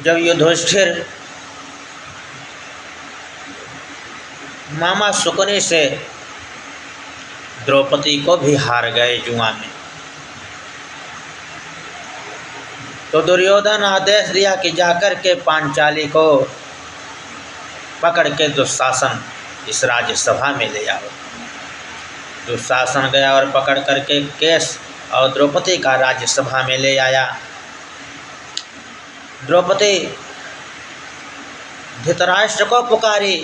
जब युधिष्ठिर मामा शुकनी से द्रौपदी को भी हार गए जुआ में, तो दुर्योधन आदेश दिया कि जाकर के पांचाली को पकड़ के दुशासन इस राज्यसभा में ले आओ। दुशासन गया और पकड़ करके केश और द्रौपदी का राज्यसभा में ले आया। द्रौपदी धृतराष्ट्र को पुकारी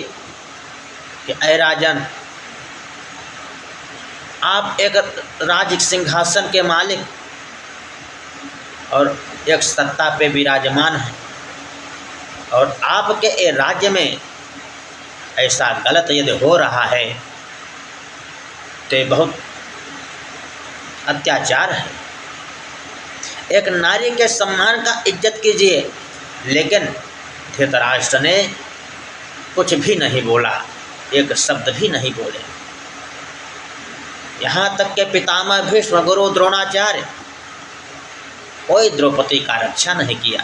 कि अय राजन, आप एक राज्य सिंहासन के मालिक और एक सत्ता पे विराजमान हैं, और आपके ये राज्य में ऐसा गलत यदि हो रहा है तो बहुत अत्याचार है। एक नारी के सम्मान का इज्जत कीजिए। लेकिन धृतराष्ट्र ने कुछ भी नहीं बोला, एक शब्द भी नहीं बोले। यहाँ तक के पितामह भीष्म, गुरु द्रोणाचार्य, कोई द्रौपदी का रक्षा नहीं किया।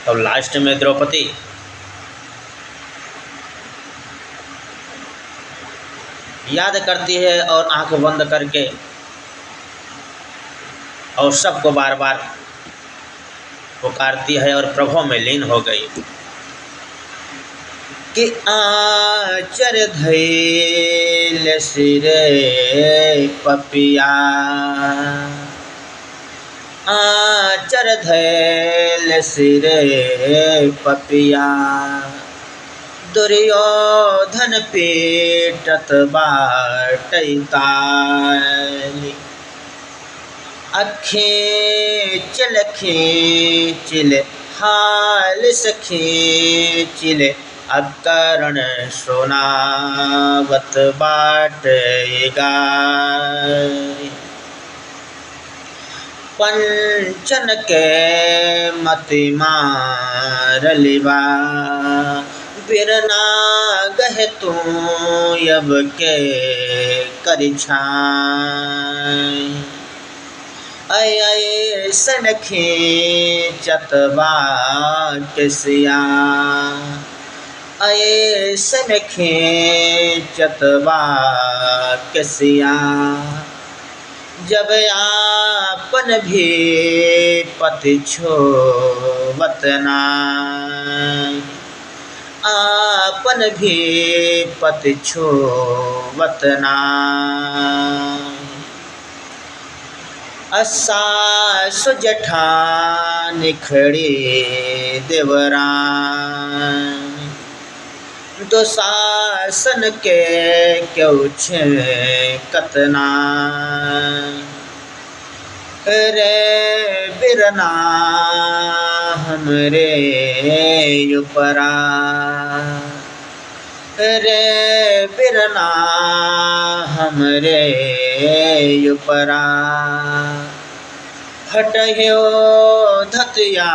तो लास्ट में द्रौपदी याद करती है और आंख बंद करके और सबको बार बार पुकारती है और प्रभु में लीन हो गई कि आचर धैल सिरे पपिया, आचर धैल सिरे पपिया, दुर्योधन पीटत बाटैता, खींचल खींचल हाल से खींचल अकरण सोनावत बाटेगा, पंचन के मति मारलिबा, बिरना गहे तू यब के करिछाई, अय सन खींचत बाटसिया, अय सन खींचत बाटसिया, जब आपन भी पति छोवत नाई, आपन भी पति छोवत नाई, सासु जेठानी खड़ी देवरानी, दुशासन के क्यों छे कतना, रे बिरना हमरे उपरा, रे बिरना हमरे उपरा, हटयो धतिया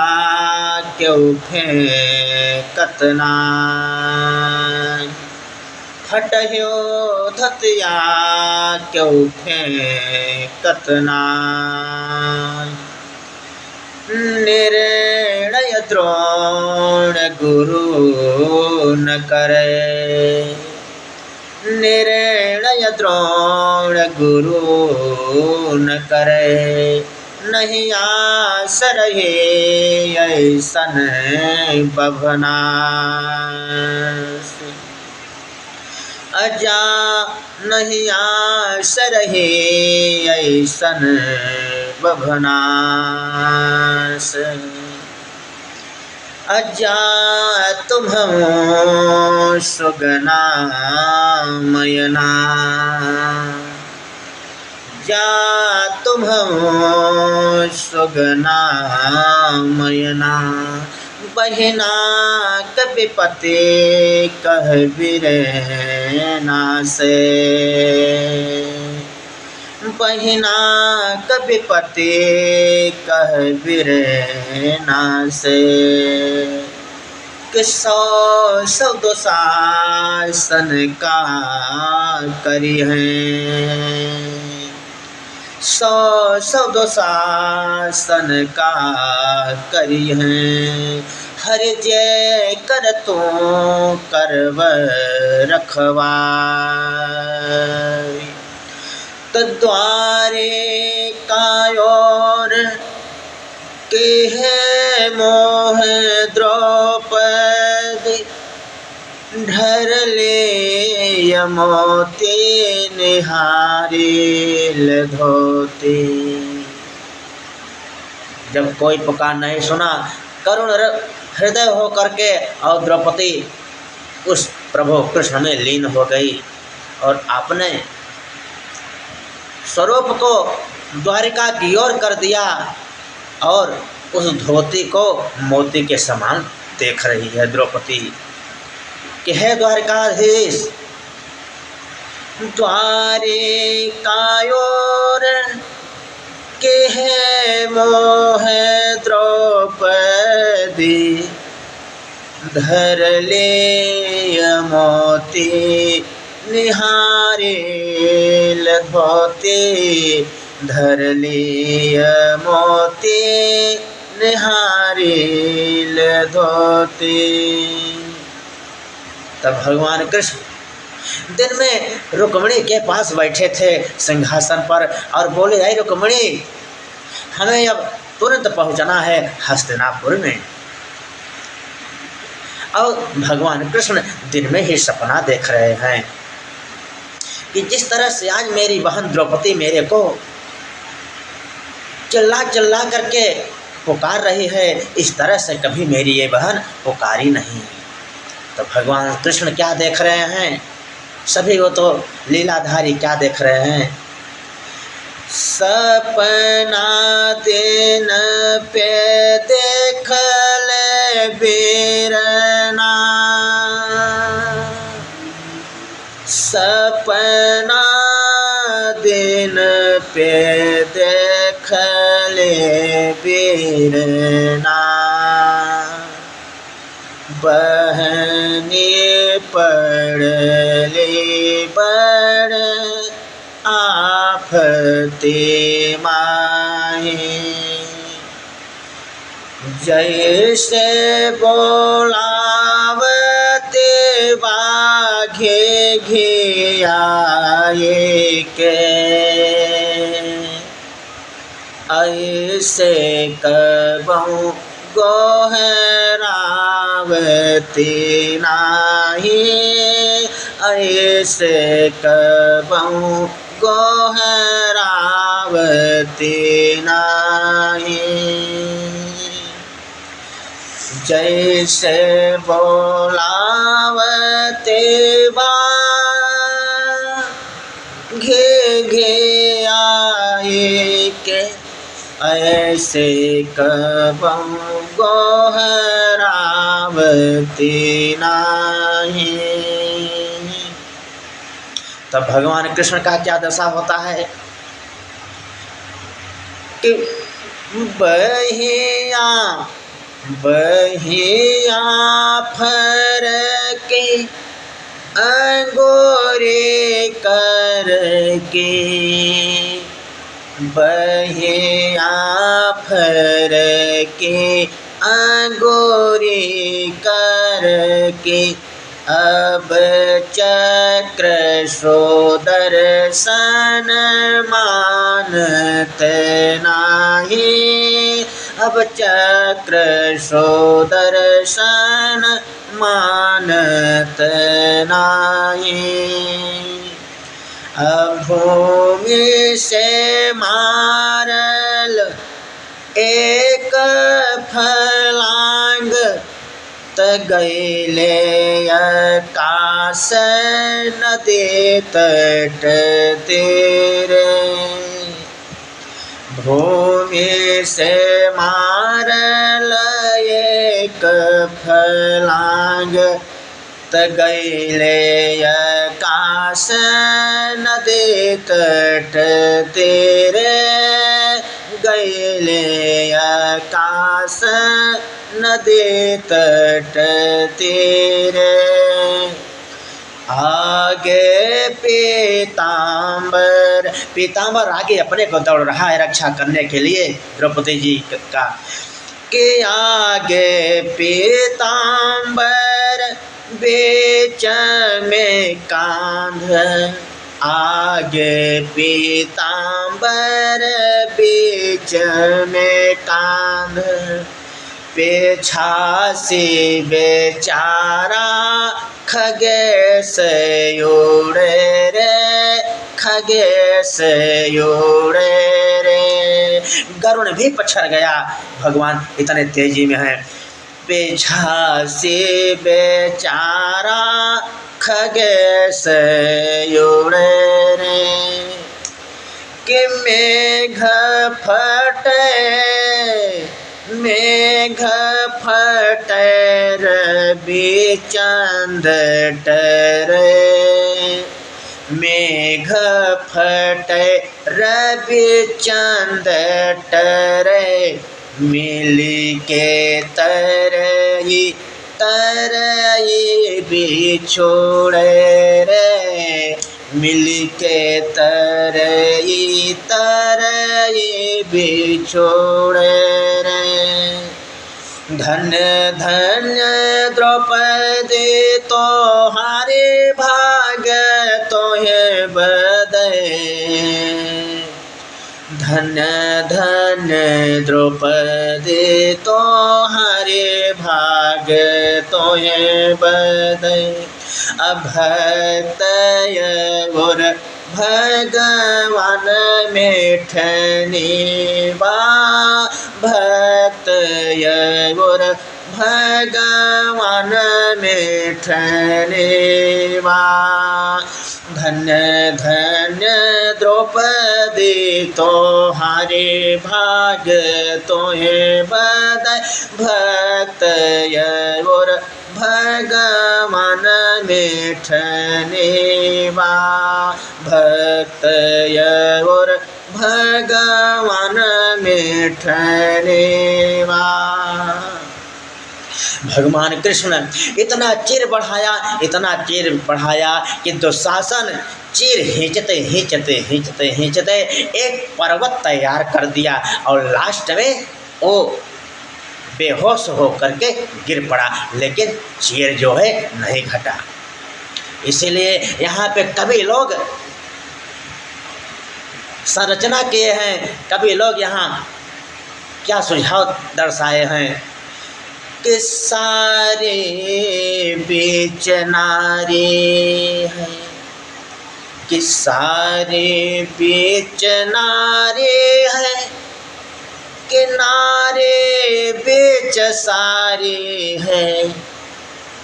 क्यों फेंकत नाई, हटयो धतिया क्यों फेंकत नाई, निर्णय द्रोण गुरु न करे, निर्णय द्रोण गुरु न करे, नहीं आस रहे ऐसन बभना, अजा नहीं आस रहे ऐसन बभनास, अजा तुम सुगना मयना, जा तुम सुगना मयना, बहिना कभी पति कह बिरना से, बहिना कभी पति कह बिरना से, कि सौ सौ दुशासन का करी है, सौ सौ दो शासन का करी हैं, हर जय कर तू करव रखवारी। तो द्वारे का ओर के है मोह द्रौपदी, ढर ले यमोती निहारिल धोती। जब कोई पुकार नहीं सुना, करुण हृदय हो करके और द्रौपदी उस प्रभु कृष्ण में लीन हो गई और अपने स्वरूप को द्वारिका की ओर कर दिया और उस धोती को मोती के समान देख रही है द्रौपदी कि हे द्वारिकाधीश, द्वारिका ओर के है मोह द्रौपदी, धर ले मोती निहारिल धोती, धर ले मोती निहारिल धोती। तब भगवान कृष्ण दिन में रुक्मिणी के पास बैठे थे सिंहासन पर और बोले, अरे रुक्मिणी, हमें अब तुरंत पहुंचना है हस्तिनापुर में। और भगवान कृष्ण दिन में ही सपना देख रहे हैं कि जिस तरह से आज मेरी बहन द्रौपदी मेरे को चिल्ला चिल्ला करके पुकार रही है, इस तरह से कभी मेरी ये बहन पुकारी नहीं। तो भगवान कृष्ण क्या देख रहे हैं, सभी वो तो लीलाधारी क्या देख रहे हैं, सपना दिन पे देख ले बीरना, सपना दिन पे देख ले बीरना, बहनी पड़ली बड़ आफते माही, जैसे बोलावते बाघे घियाए के, ऐसे कबहू गोहरावती नाही, ऐसे कबहू गोहरावती नाही, जैसे बोलावते बाघे घियाए के, ऐसे कबहू गोहरावती नाही। तब भगवान कृष्ण का क्या दशा होता है कि बहिया बहिया फर के अंगोरे कर के, बहिया फर के अंगोरे कर के, अब चक्र सुदर्शन मानत नाही, अब चक्र सुदर्शन मानत नाही, अब भूमि से मारल एक फलांग, त गैले आकाश नदी तट तेरे, भूमि से मारल एक फलांग, त गैले आकाश नदी तट तेरे, गैले आकाश नदी तट तेरे, आगे पीताम्बर, पीताम्बर आगे अपने को दौड़ रहा है रक्षा करने के लिए द्रौपदी जी का, कि आगे पीताम्बर बीच में कांध, आगे पीताम्बर बीच में कांध, पेछासी बेचारा खगेश उड़े रे, खगेश उड़े रे। गरुड़ भी पछड़ गया, भगवान इतने तेजी में है। पेछासी बेचारा खगेश उड़े रे, कि मेघ फटे, मेघ फटे रवि चंद टरे, मेघ फटे रवि चंद टरे, मिली के तरई तरई बिछोड़े रे, मिल के तरई तरई बिछोड़े रे। धन्य धन्य द्रौपदी तोहारे भाग तोहे बदे, धन्य धन्य द्रौपदी तोहारे भाग तोहे बदे। अभक्त और भगवान मेठनी बा, भक्त और भगवान मेठनी बा। धन्य धन्य द्रौपदी तोहारे भाग तोहे बदे, भक्त और भगवान मेठनी बा, भक्त और भगवान मेठनी बा। भगवान कृष्ण इतना चीर बढ़ाया, इतना चीर बढ़ाया कि दुशासन चीर खींचते खींचते खींचते खींचते एक पर्वत तैयार कर दिया और लास्ट में वो बेहोश हो करके गिर पड़ा, लेकिन चीर जो है नहीं घटा। इसीलिए यहाँ पे कभी लोग संरचना किए हैं, कभी लोग यहाँ क्या सुझाव दर्शाए हैं कि सारे बीच नारी है, कि सारे बीच नारी है, किनारे बीच सारी है,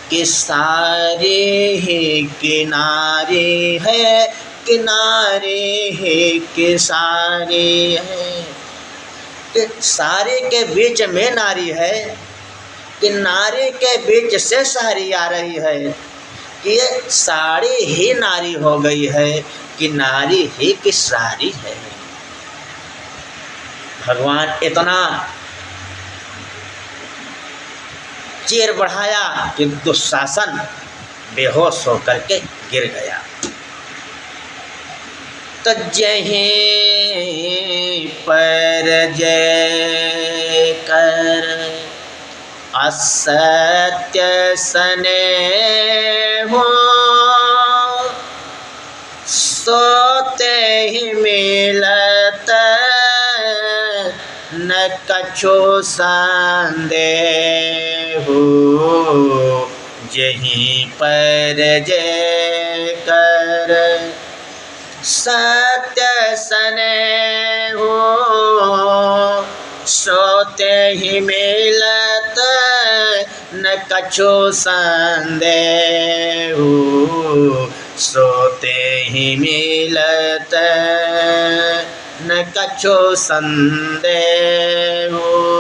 कि सारे ही किनारे है, किनारे ही कि सारे है, कि सारे के बीच में नारी है, कि नारी के बीच से सारी आ रही है, कि ये सारी ही नारी हो गई है, कि नारी ही कि सारी है। भगवान इतना चीर बढ़ाया कि दुशासन बेहोश होकर के गिर गया। तो जहीं पर जय कर असत्य सने हो, सोते ही मिलत न कछु संदेह हो। जहीं पर जय कर सत्य सने हो, सोते ही मिलत न कछु संदेह हो, सोते ही मिलत न कछु संदेह हो।